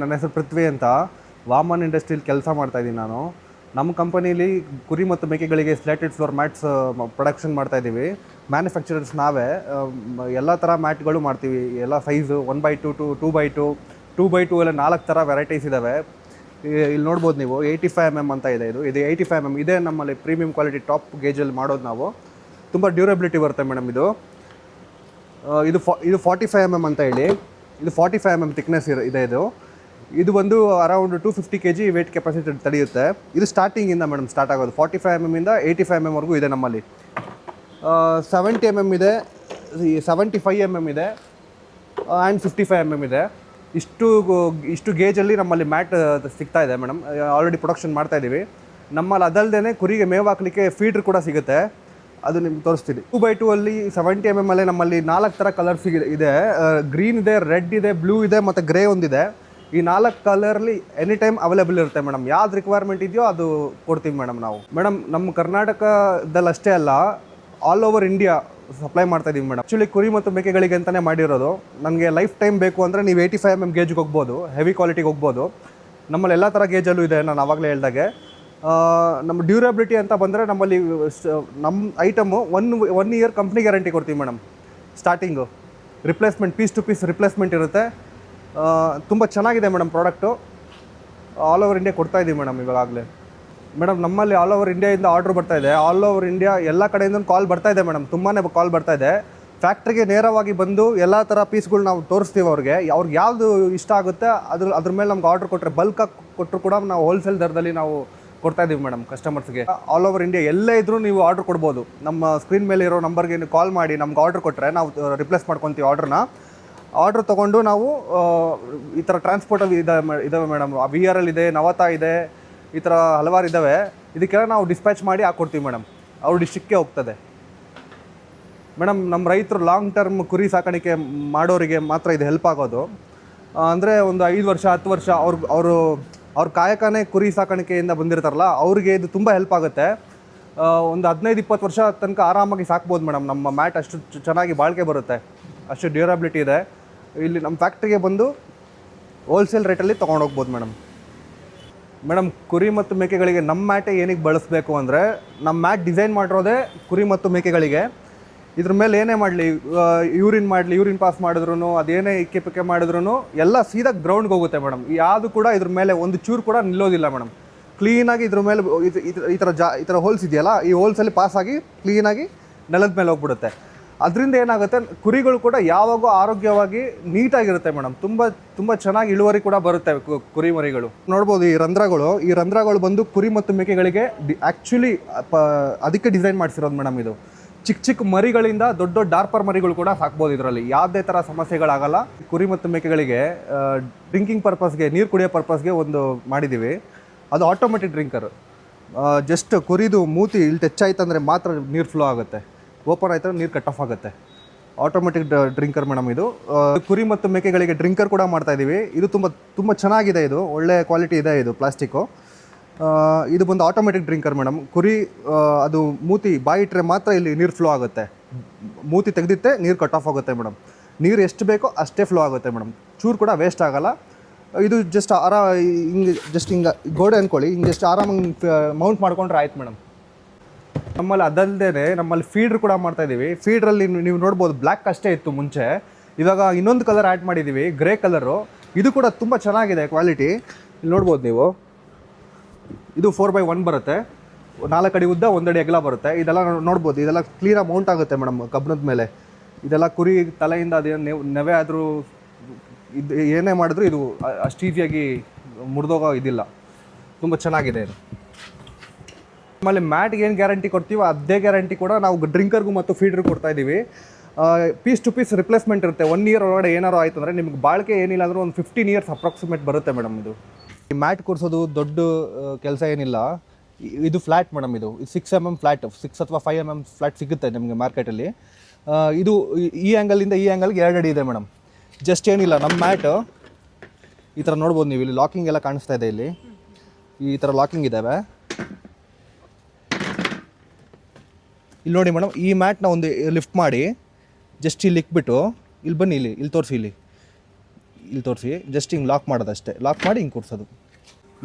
ನನ್ನ ಹೆಸರು ಪೃಥ್ವಿ ಅಂತ ವಾಮನ್ ಇಂಡಸ್ಟ್ರಿಯಲ್ಲಿ ಕೆಲಸ ಮಾಡ್ತಾಯಿದ್ದೀನಿ ನಾನು. ನಮ್ಮ ಕಂಪನಿಲಿ ಕುರಿ ಮತ್ತು ಮೇಕೆಗಳಿಗೆ ಸ್ಲೇಟೆಡ್ ಫ್ಲೋರ್ ಮ್ಯಾಟ್ಸ್ ಪ್ರೊಡಕ್ಷನ್ ಮಾಡ್ತಾಯಿದ್ದೀವಿ. ಮ್ಯಾನುಫ್ಯಾಕ್ಚರರ್ಸ್ ನಾವೇ. ಎಲ್ಲ ಥರ ಮ್ಯಾಟ್ಗಳು ಮಾಡ್ತೀವಿ, ಎಲ್ಲ size 1x2 to 2x2, 2x2 ಎಲ್ಲ 4 ಥರ ವೆರೈಟೀಸ್ ಇದ್ದಾವೆ. ಇಲ್ಲಿ ನೋಡ್ಬೋದು ನೀವು 85mm ಅಂತ ಇದೆ. ಇದು 85mm ಇದೆ ನಮ್ಮಲ್ಲಿ. ಪ್ರೀಮಿಯಂ ಕ್ವಾಲಿಟಿ ಟಾಪ್ ಗೇಜಲ್ಲಿ ಮಾಡೋದು ನಾವು. ತುಂಬ ಡ್ಯೂರಬಿಲಿಟಿ ಬರುತ್ತೆ ಮೇಡಮ್. ಇದು 45mm ಅಂತ ಹೇಳಿ. ಇದು 45mm ಥಿಕ್ನೆಸ್ ಇದೆ. ಇದು ಬಂದು ಅರೌಂಡ್ 250 kg ವೇಟ್ ಕೆಪಾಸಿಟಿ ತಡೆಯುತ್ತೆ. ಇದು ಸ್ಟಾರ್ಟಿಂಗಿಂದ ಮೇಡಮ್ ಸ್ಟಾರ್ಟ್ ಆಗೋದು 45mm ಇಂದ 85mm ಇದೆ ನಮ್ಮಲ್ಲಿ. 70mm ಇದೆ, 75mm ಇದೆ ಆ್ಯಂಡ್ 55mm ಇದೆ. ಇಷ್ಟು ಗೇಜಲ್ಲಿ ನಮ್ಮಲ್ಲಿ ಮ್ಯಾಟ್ ಸಿಗ್ತಾ ಇದೆ ಮೇಡಮ್. ಆಲ್ರೆಡಿ ಪ್ರೊಡಕ್ಷನ್ ಮಾಡ್ತಾಯಿದ್ದೀವಿ. ನಮ್ಮಲ್ಲಿ ಅದಲ್ಲದೆ ಕುರಿಗೆ ಮೇವು ಹಾಕಲಿಕ್ಕೆ ಫೀಡ್ರ್ ಕೂಡ ಸಿಗುತ್ತೆ. ಅದು ನಿಮ್ಗೆ ತೋರಿಸ್ತೀನಿ. 2x2 ಅಲ್ಲಿ 70mm ಅಲ್ಲೇ ನಮ್ಮಲ್ಲಿ 4 ಥರ ಕಲರ್ಸ್ ಇದೆ. ಗ್ರೀನ್ ಇದೆ, ರೆಡ್ ಇದೆ, ಬ್ಲೂ ಇದೆ ಮತ್ತು ಗ್ರೇ ಒಂದಿದೆ. ಈ 4 ಕಲರ್ಲಿ ಎನಿ ಟೈಮ್ ಅವೈಲೇಬಲ್ ಇರುತ್ತೆ ಮೇಡಮ್. ಯಾವ್ದು ರಿಕ್ವೈರ್ಮೆಂಟ್ ಇದೆಯೋ ಅದು ಕೊಡ್ತೀವಿ ಮೇಡಮ್ ನಾವು. ಮೇಡಮ್ ನಮ್ಮ ಕರ್ನಾಟಕದಲ್ಲಿ ಅಷ್ಟೇ ಅಲ್ಲ, ಆಲ್ ಓವರ್ ಇಂಡಿಯಾ ಸಪ್ಲೈ ಮಾಡ್ತಾ ಇದೀವಿ ಮೇಡಮ್. ಆ್ಯಕ್ಚುಲಿ ಕುರಿ ಮತ್ತು ಮೇಕೆಗಳಿಗೆ ಅಂತಲೇ ಮಾಡಿರೋದು. ನನಗೆ ಲೈಫ್ ಟೈಮ್ ಬೇಕು ಅಂದರೆ ನೀವು 85mm ಗೇಜ್ಗೆ ಹೋಗ್ಬೋದು, ಹೆವಿ ಕ್ವಾಲಿಟಿಗೆ ಹೋಗ್ಬೋದು. ನಮ್ಮಲ್ಲಿ ಎಲ್ಲ ಥರ ಗೇಜಲ್ಲೂ ಇದೆ. ನಾನು ಆವಾಗಲೇ ಹೇಳ್ದಾಗೆ ನಮ್ಮ ಡ್ಯೂರಬಿಲಿಟಿ ಅಂತ ಬಂದರೆ ನಮ್ಮಲ್ಲಿ ನಮ್ಮ ಐಟಮು 1 year ಕಂಪ್ನಿ ಗ್ಯಾರಂಟಿ ಕೊಡ್ತೀವಿ madam. Starting replacement, piece to piece replacement ಇರುತ್ತೆ. ತುಂಬ ಚೆನ್ನಾಗಿದೆ madam product. All over India ಕೊಡ್ತಾಯಿದ್ದೀವಿ ಮೇಡಮ್ ಇವಾಗಲೇ. ಮೇಡಮ್ ನಮ್ಮಲ್ಲಿ ಆಲ್ ಓವರ್ ಇಂಡಿಯಾದಿಂದ ಆರ್ಡ್ರ್ ಬರ್ತಾಯಿದೆ. ಆಲ್ ಓವರ್ ಇಂಡಿಯಾ ಎಲ್ಲ ಕಡೆಯಿಂದ ಕಾಲ್ ಬರ್ತಾಯಿದೆ ಮೇಡಮ್. ತುಂಬಾ ಕಾಲ್ ಬರ್ತಾಯಿದೆ. ಫ್ಯಾಕ್ಟ್ರಿಗೆ ನೇರವಾಗಿ ಬಂದು ಎಲ್ಲ ಥರ ಪೀಸ್ಗಳು ನಾವು ತೋರಿಸ್ತೀವಿ ಅವ್ರಿಗೆ ಯಾವುದು ಇಷ್ಟ ಆಗುತ್ತೆ ಅದ್ರ ಮೇಲೆ ನಮ್ಗೆ ಆರ್ಡ್ರ್ ಕೊಟ್ಟರೆ, ಬಲ್ಕಾಗಿ ಕೊಟ್ಟರು ಕೂಡ ನಾವು ಹೋಲ್ಸೇಲ್ ದರದಲ್ಲಿ ನಾವು ಕೊಡ್ತಾಯಿದ್ದೀವಿ ಮೇಡಮ್ ಕಸ್ಟಮರ್ಸ್ಗೆ. ಆಲ್ ಓವರ್ ಇಂಡಿಯಾ ಎಲ್ಲೇ ಇದ್ದರೂ ನೀವು ಆರ್ಡ್ರ್ ಕೊಡ್ಬೋದು. ನಮ್ಮ ಸ್ಕ್ರೀನ್ ಮೇಲೆ ಇರೋ ನಂಬರ್ಗೆ ನೀವು ಕಾಲ್ ಮಾಡಿ ನಮ್ಗೆ ಆರ್ಡ್ರ್ ಕೊಟ್ಟರೆ ನಾವು ರಿಪ್ಲೇಸ್ ಮಾಡ್ಕೊತೀವಿ ಆರ್ಡ್ರನ್ನ. ಆರ್ಡ್ರ್ ತೊಗೊಂಡು ನಾವು ಈ ಥರ ಟ್ರಾನ್ಸ್ಪೋರ್ಟಲ್ಲಿ ಇದ್ದಾವೆ ಮೇಡಮ್. VRL ಇದೆ, ನವತಾ ಇದೆ, ಈ ಥರ ಹಲವಾರು ಇದ್ದಾವೆ. ಇದಕ್ಕೆಲ್ಲ ನಾವು ಡಿಸ್ಪ್ಯಾಚ್ ಮಾಡಿ ಹಾಕ್ಕೊಡ್ತೀವಿ ಮೇಡಮ್. ಅವ್ರ ಡಿಸ್ಟ್ರಿಕ್ಗೆ ಹೋಗ್ತದೆ ಮೇಡಮ್. ನಮ್ಮ ರೈತರು ಲಾಂಗ್ ಟರ್ಮ್ ಕುರಿ ಸಾಕಾಣಿಕೆ ಮಾಡೋರಿಗೆ ಮಾತ್ರ ಇದು ಹೆಲ್ಪ್ ಆಗೋದು. ಅಂದರೆ ಒಂದು 5 ವರ್ಷ 10 ವರ್ಷ ಅವ್ರ ಕಾಯಕನೇ ಕುರಿ ಸಾಕಾಣಿಕೆಯಿಂದ ಬಂದಿರ್ತಾರಲ್ಲ, ಅವ್ರಿಗೆ ಇದು ತುಂಬ ಹೆಲ್ಪ್ ಆಗುತ್ತೆ. ಒಂದು 15-20 ವರ್ಷ ತನಕ ಆರಾಮಾಗಿ ಸಾಕ್ಬೋದು ಮೇಡಮ್. ನಮ್ಮ ಮ್ಯಾಟ್ ಅಷ್ಟು ಚೆನ್ನಾಗಿ ಬಾಳಿಕೆ ಬರುತ್ತೆ, ಅಷ್ಟು ಡ್ಯೂರಬಿಲಿಟಿ ಇದೆ. ಇಲ್ಲಿ ನಮ್ಮ ಫ್ಯಾಕ್ಟ್ರಿಗೆ ಬಂದು ಹೋಲ್ಸೇಲ್ ರೇಟಲ್ಲಿ ತೊಗೊಂಡೋಗ್ಬೋದು ಮೇಡಮ್. ಕುರಿ ಮತ್ತು ಮೇಕೆಗಳಿಗೆ ನಮ್ಮ ಮ್ಯಾಟೇ ಏನಕ್ಕೆ ಬಳಸಬೇಕು ಅಂದರೆ, ನಮ್ಮ ಮ್ಯಾಟ್ ಡಿಸೈನ್ ಮಾಡಿರೋದೇ ಕುರಿ ಮತ್ತು ಮೇಕೆಗಳಿಗೆ. ಇದ್ರ ಮೇಲೆ ಏನೇ ಮಾಡಲಿ, ಯೂರಿನ್ ಪಾಸ್ ಮಾಡಿದ್ರು, ಅದೇನೇ ಇಕ್ಕೆ ಮಾಡಿದ್ರು ಎಲ್ಲ ಸೀದಾ ಗ್ರೌಂಡ್ಗೆ ಹೋಗುತ್ತೆ ಮೇಡಮ್. ಯಾವುದು ಕೂಡ ಇದ್ರ ಮೇಲೆ ಒಂದು ಚೂರು ಕೂಡ ನಿಲ್ಲೋದಿಲ್ಲ ಮೇಡಮ್. ಕ್ಲೀನಾಗಿ ಇದ್ರ ಮೇಲೆ ಈ ಥರ ಹೋಲ್ಸ್ ಇದೆಯಲ್ಲ, ಈ ಹೋಲ್ಸಲ್ಲಿ ಪಾಸಾಗಿ ಕ್ಲೀನಾಗಿ ನೆಲದ ಮೇಲೆ ಹೋಗ್ಬಿಡುತ್ತೆ. ಅದರಿಂದ ಏನಾಗುತ್ತೆ, ಕುರಿಗಳು ಕೂಡ ಯಾವಾಗೂ ಆರೋಗ್ಯವಾಗಿ ನೀಟಾಗಿರುತ್ತೆ ಮೇಡಮ್. ತುಂಬ ಚೆನ್ನಾಗಿ ಇಳುವರಿ ಕೂಡ ಬರುತ್ತೆ ಕುರಿ ಮರಿಗಳು. ನೋಡ್ಬೋದು ಈ ರಂಧ್ರಗಳು ಬಂದು ಕುರಿ ಮತ್ತು ಮೇಕೆಗಳಿಗೆ ಆ್ಯಕ್ಚುಲಿ ಅದಕ್ಕೆ ಡಿಸೈನ್ ಮಾಡಿಸಿರೋದು ಮೇಡಮ್. ಇದು ಚಿಕ್ಕ ಮರಿಗಳಿಂದ ದೊಡ್ಡ ಡಾರ್ಪರ್ ಮರಿಗಳು ಕೂಡ ಸಾಕ್ಬೋದು. ಇದರಲ್ಲಿ ಯಾವುದೇ ಥರ ಸಮಸ್ಯೆಗಳಾಗಲ್ಲ. ಕುರಿ ಮತ್ತು ಮೇಕೆಗಳಿಗೆ ಡ್ರಿಂಕಿಂಗ್ ಪರ್ಪಸ್ಗೆ, ನೀರು ಕುಡಿಯೋ ಪರ್ಪಸ್ಗೆ ಒಂದು ಮಾಡಿದ್ದೀವಿ. ಅದು ಆಟೋಮೆಟಿಕ್ ಡ್ರಿಂಕರ್. ಜಸ್ಟ್ ಕುರಿದು ಮೂತಿ ಇಲ್ಲಿ ಟಚ್ ಆಯ್ತು ಅಂದರೆ ಮಾತ್ರ ನೀರು ಫ್ಲೋ ಆಗುತ್ತೆ. ಓಪನ್ ಆಯ್ತು ನೀರು ಕಟ್ ಆಫ್ ಆಗುತ್ತೆ. ಆಟೋಮೆಟಿಕ್ ಡ್ರಿಂಕರ್ ಮೇಡಮ್ ಇದು. ಕುರಿ ಮತ್ತು ಮೇಕೆಗಳಿಗೆ ಡ್ರಿಂಕರ್ ಕೂಡ ಮಾಡ್ತಾಯಿದ್ದೀವಿ. ಇದು ತುಂಬ ಚೆನ್ನಾಗಿದೆ. ಇದು ಒಳ್ಳೆ ಕ್ವಾಲಿಟಿ ಇದೆ. ಇದು ಪ್ಲಾಸ್ಟಿಕ್ಕು. ಇದು ಬಂದು ಆಟೋಮೆಟಿಕ್ ಡ್ರಿಂಕರ್ ಮೇಡಮ್. ಕುರಿ ಅದು ಮೂತಿ ಬಾಯಿ ಇಟ್ಟರೆ ಮಾತ್ರ ಇಲ್ಲಿ ನೀರು ಫ್ಲೋ ಆಗುತ್ತೆ. ಮೂತಿ ತೆಗೆದಿತ್ತೆ ನೀರು ಕಟ್ ಆಫ್ ಆಗುತ್ತೆ ಮೇಡಮ್. ನೀರು ಎಷ್ಟು ಬೇಕೋ ಅಷ್ಟೇ ಫ್ಲೋ ಆಗುತ್ತೆ ಮೇಡಮ್. ಚೂರು ಕೂಡ ವೇಸ್ಟ್ ಆಗೋಲ್ಲ. ಇದು ಜಸ್ಟ್ ಹಿಂಗೆ ಗೋಡೆ ಅಂದ್ಕೊಳ್ಳಿ, ಹಿಂಗೆ ಜಸ್ಟ್ ಆರಾಮಾಗಿ ಮೌಂಟ್ ಮಾಡ್ಕೊಂಡ್ರೆ ಆಯ್ತು ಮೇಡಮ್. ನಮ್ಮಲ್ಲಿ ಅದಲ್ಲದೆ ನಮ್ಮಲ್ಲಿ ಫೀಡ್ರ್ ಕೂಡ ಮಾಡ್ತಾಯಿದ್ದೀವಿ. ಫೀಡ್ರಲ್ಲಿ ನೀವು ನೋಡ್ಬೋದು, ಬ್ಲ್ಯಾಕ್ ಅಷ್ಟೇ ಇತ್ತು ಮುಂಚೆ. ಇವಾಗ ಇನ್ನೊಂದು ಕಲರ್ ಆ್ಯಡ್ ಮಾಡಿದ್ದೀವಿ, ಗ್ರೇ ಕಲರು. ಇದು ಕೂಡ ತುಂಬ ಚೆನ್ನಾಗಿದೆ ಕ್ವಾಲಿಟಿ. ಇಲ್ಲಿ ನೋಡ್ಬೋದು ನೀವು, ಇದು 4x1 ಬರುತ್ತೆ. 4 ಅಡಿ ಉದ್ದ, 1 ಅಡಿ ಅಗಲ ಬರುತ್ತೆ. ಇದೆಲ್ಲ ನೋಡ್ಬೋದು, ಇದೆಲ್ಲ ಕ್ಲೀನಾಗಿ ಮೌಂಟ್ ಆಗುತ್ತೆ ಮೇಡಮ್ ಕಬ್ಬಣದ ಮೇಲೆ. ಇದೆಲ್ಲ ಕುರಿ ತಲೆಯಿಂದ ಅದೇನು ನೆವೆ ಆದರೂ ಇದು ಏನೇ ಮಾಡಿದ್ರು ಇದು ಅಷ್ಟು ಈಸಿಯಾಗಿ ಮುರಿದೋಗೋ ಇದಿಲ್ಲ. ತುಂಬ ಚೆನ್ನಾಗಿದೆ ಇದು. ಆಮೇಲೆ ಮ್ಯಾಟ್ಗೆ ಏನು ಗ್ಯಾರಂಟಿ ಕೊಡ್ತೀವೋ ಅದೇ ಗ್ಯಾರಂಟಿ ಕೂಡ ನಾವು ಡ್ರಿಂಕರ್ಗೂ ಮತ್ತು ಫೀಡ್ರಿಗೂ ಕೊಡ್ತಾಯಿದ್ದೀವಿ. ಪೀಸ್ ಟು ಪೀಸ್ ರಿಪ್ಲೇಸ್ಮೆಂಟ್ ಇರುತ್ತೆ. 1 year ಒಳಗಡೆ ಏನಾರು ಆಯಿತು ಅಂದರೆ ನಿಮ್ಗೆ ಬಾಳಿಕೆ ಏನಿಲ್ಲ ಅಂದರೂ ಒಂದು 15 years ಅಪ್ರಾಕ್ಸಿಮೇಟ್ ಬರುತ್ತೆ ಮೇಡಮ್. ಇದು ಈ ಮ್ಯಾಟ್ ಕೂರಿಸೋದು ದೊಡ್ಡ ಕೆಲಸ ಏನಿಲ್ಲ. ಇದು ಫ್ಲ್ಯಾಟ್ ಮೇಡಮ್. ಇದು 6mm ಫ್ಲ್ಯಾಟ್, 6 ಅಥವಾ 5mm ಫ್ಲ್ಯಾಟ್ ಸಿಗುತ್ತೆ ನಿಮಗೆ ಮಾರ್ಕೆಟಲ್ಲಿ. ಇದು ಈ ಆ್ಯಂಗಲಿಂದ ಈ ಆ್ಯಂಗಲ್ಗೆ 2 ಅಡಿ ಇದೆ ಮೇಡಮ್. ಜಸ್ಟ್ ಏನಿಲ್ಲ, ನಮ್ಮ ಮ್ಯಾಟು ಈ ಥರ ನೋಡ್ಬೋದು ನೀವು. ಇಲ್ಲಿ ಲಾಕಿಂಗ್ ಎಲ್ಲ ಕಾಣಿಸ್ತಾ ಇದೆ. ಇಲ್ಲಿ ಈ ಥರ ಲಾಕಿಂಗ್ ಇದ್ದಾವೆ. ಇಲ್ಲಿ ನೋಡಿ ಮೇಡಮ್, ಈ ಮ್ಯಾಟ್ನ ಒಂದು ಲಿಫ್ಟ್ ಮಾಡಿ ಜಸ್ಟ್ ಇಲ್ಲಿ ಇಕ್ಬಿಟ್ಟು ಇಲ್ಲಿ ಬನ್ನಿ, ಇಲ್ಲಿ ತೋರಿಸಿ. ಇಲ್ಲಿ ತೋರಿಸಿ, ಜಸ್ಟ್ ಹಿಂಗೆ ಲಾಕ್ ಮಾಡೋದಷ್ಟೇ, ಲಾಕ್ ಮಾಡಿ ಹಿಂಗೆ ಕೂರಿಸೋದು.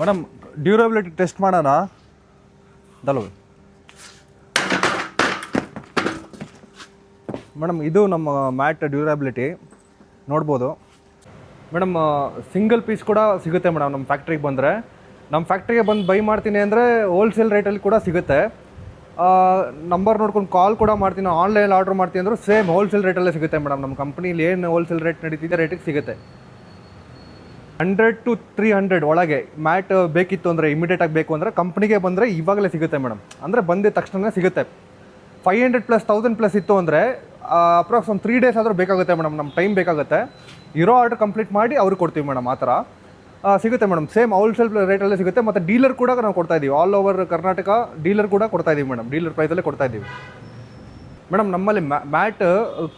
ಮೇಡಮ್ ಡ್ಯೂರಬಿಲಿಟಿ ಟೆಸ್ಟ್ ಮಾಡೋಣ ದಲ್ವ ಮೇಡಮ್. ಇದು ನಮ್ಮ ಮ್ಯಾಟ್ ಡ್ಯೂರಬಿಲಿಟಿ ನೋಡ್ಬೋದು ಮೇಡಮ್. ಸಿಂಗಲ್ ಪೀಸ್ ಕೂಡ ಸಿಗುತ್ತೆ ಮೇಡಮ್ ನಮ್ಮ ಫ್ಯಾಕ್ಟ್ರಿಗೆ ಬಂದರೆ. ನಮ್ಮ ಫ್ಯಾಕ್ಟ್ರಿಗೆ ಬಂದು ಬೈ ಮಾಡ್ತೀನಿ ಅಂದರೆ ಹೋಲ್ಸೇಲ್ ರೇಟಲ್ಲಿ ಕೂಡ ಸಿಗುತ್ತೆ. ನಂಬರ್ ನೋಡ್ಕೊಂಡು ಕಾಲ್ ಕೂಡ ಮಾಡ್ತೀನಿ, ಆನ್ಲೈನ್ ಆರ್ಡ್ರ್ ಮಾಡ್ತೀನಿ ಅಂದರೂ ಸೇಮ್ ಹೋಲ್ಸೇಲ್ ರೇಟಲ್ಲೇ ಸಿಗುತ್ತೆ ಮೇಡಮ್. ನಮ್ಮ ಕಂಪ್ನೀಲಿ ಏನು ಹೋಲ್ಸೇಲ್ ರೇಟ್ ನಡೀತಿದೆ ರೇಟಿಗೆ ಸಿಗುತ್ತೆ. 100 to 300 ಒಳಗೆ ಮ್ಯಾಟ್ ಬೇಕಿತ್ತು ಅಂದರೆ, ಇಮಿಡಿಯೇಟಾಗಿ ಬೇಕು ಅಂದರೆ ಕಂಪ್ನಿಗೆ ಬಂದರೆ ಇವಾಗಲೇ ಸಿಗುತ್ತೆ ಮೇಡಮ್. ಅಂದರೆ ಬಂದಿದ ತಕ್ಷಣ ಸಿಗುತ್ತೆ. 500 + 1000 ಇತ್ತು ಅಂದರೆ ಅಪ್ರಾಕ್ಸ್ ಒಂದು 3 days ಆದರೂ ಬೇಕಾಗುತ್ತೆ ಮೇಡಮ್. ನಮ್ಮ ಟೈಮ್ ಬೇಕಾಗುತ್ತೆ. ಇರೋ ಆರ್ಡ್ರ್ ಕಂಪ್ಲೀಟ್ ಮಾಡಿ ಅವ್ರಿಗೆ ಕೊಡ್ತೀವಿ ಮೇಡಮ್. ಆ ಥರ ಸಿಗುತ್ತೆ ಮೇಡಮ್. ಸೇಮ್ ಹೋಲ್ಸೇಲ್ ರೇಟಲ್ಲೇ ಸಿಗುತ್ತೆ. ಮತ್ತು ಡೀಲರ್ ಕೂಡ ನಾವು ಕೊಡ್ತಾಯಿದ್ದೀವಿ. ಆಲ್ ಓವರ್ ಕರ್ನಾಟಕ ಡೀಲರ್ ಕೂಡ ಕೊಡ್ತಾಯಿದ್ದೀವಿ ಮೇಡಮ್. ಡೀಲರ್ ಪ್ರೈಸಲ್ಲೇ ಕೊಡ್ತಾಯಿದ್ದೀವಿ ಮೇಡಮ್. ನಮ್ಮಲ್ಲಿ ಮ್ಯಾಟ್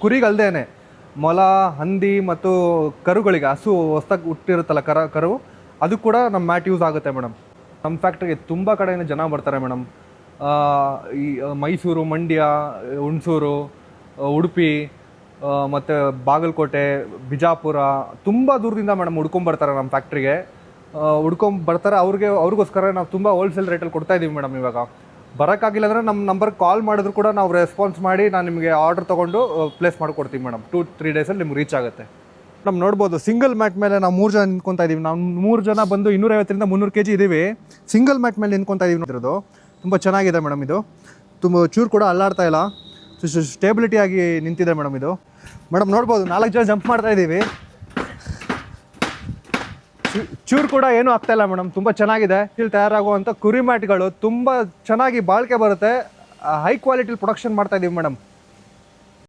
ಕುರಿಗಲ್ದೇನೆ ಮೊಲ, ಹಂದಿ ಮತ್ತು ಕರುಗಳಿಗೆ, ಹಸು ಹೊಸ್ದಾಗಿ ಹುಟ್ಟಿರುತ್ತಲ್ಲ ಕರು, ಅದು ಕೂಡ ನಮ್ಮ ಮ್ಯಾಟ್ ಯೂಸ್ ಆಗುತ್ತೆ ಮೇಡಮ್. ನಮ್ಮ ಫ್ಯಾಕ್ಟ್ರಿಗೆ ತುಂಬ ಕಡೆಯಿಂದ ಜನ ಬರ್ತಾರೆ ಮೇಡಮ್. ಈ ಮೈಸೂರು, ಮಂಡ್ಯ, ಹುಣಸೂರು, ಉಡುಪಿ ಮತ್ತು ಬಾಗಲಕೋಟೆ, ಬಿಜಾಪುರ, ತುಂಬ ದೂರದಿಂದ ಮೇಡಮ್ ಹುಡ್ಕೊಂಬರ್ತಾರೆ ನಮ್ಮ ಫ್ಯಾಕ್ಟ್ರಿಗೆ. ಹುಡ್ಕೊಂಬರ್ತಾರೆ. ಅವ್ರಿಗೋಸ್ಕರ ನಾವು ತುಂಬ ಹೋಲ್ಸೇಲ್ ರೇಟಲ್ಲಿ ಕೊಡ್ತಾಯಿದ್ದೀವಿ ಮೇಡಮ್. ಇವಾಗ ಬರೋಕ್ಕಾಗಿಲ್ಲ ಅಂದರೆ ನಮ್ಮ ನಂಬರ್ಗೆ ಕಾಲ್ ಮಾಡಿದ್ರು ಕೂಡ ನಾವು ರೆಸ್ಪಾನ್ಸ್ ಮಾಡಿ ನಾನು ನಿಮಗೆ ಆರ್ಡರ್ ತೊಗೊಂಡು ಪ್ಲೇಸ್ ಮಾಡಿಕೊಡ್ತೀವಿ ಮೇಡಮ್. 2-3 ಡೇಸಲ್ಲಿ ನಿಮ್ಗೆ ರೀಚ್ ಆಗುತ್ತೆ. ನಮ್ಮ ನೋಡ್ಬೋದು ಸಿಂಗಲ್ ಮ್ಯಾಟ್ ಮೇಲೆ ನಾವು 3 ಜನ ನಿಂತ್ಕೊತಾ ಇದ್ದೀವಿ. ನಾವು 3 ಜನ ಬಂದು 250 300 kg ಇದ್ದೀವಿ. ಸಿಂಗಲ್ ಮ್ಯಾಟ್ ಮೇಲೆ ನಿಂತ್ಕೊತಾ ಇದ್ದೀವಿ. ನೋಡಿರೋದು ತುಂಬ ಚೆನ್ನಾಗಿದೆ ಮೇಡಮ್. ಇದು ತುಂಬ ಚೂರು ಕೂಡ ಅಲ್ಲಾಡ್ತಾ ಇಲ್ಲ, ಸ್ಟೇಬಿಲಿಟಿಯಾಗಿ ನಿಂತಿದೆ ಮೇಡಮ್. ಇದು ಮೇಡಮ್ ನೋಡ್ಬೋದು 4 ಜನ ಜಂಪ್ ಮಾಡ್ತಾ ಇದ್ದೀವಿ. ಚೂರು ಕೂಡ ಏನೂ ಆಗ್ತಾಯಿಲ್ಲ ಮೇಡಮ್. ತುಂಬ ಚೆನ್ನಾಗಿದೆ. ಇಲ್ಲಿ ತಯಾರಾಗುವಂಥ ಕುರಿ ಮ್ಯಾಟ್ಗಳು ತುಂಬ ಚೆನ್ನಾಗಿ ಬಾಳಿಕೆ ಬರುತ್ತೆ. ಹೈ ಕ್ವಾಲಿಟಿಲಿ ಪ್ರೊಡಕ್ಷನ್ ಮಾಡ್ತಾ ಇದ್ದೀವಿ ಮೇಡಮ್.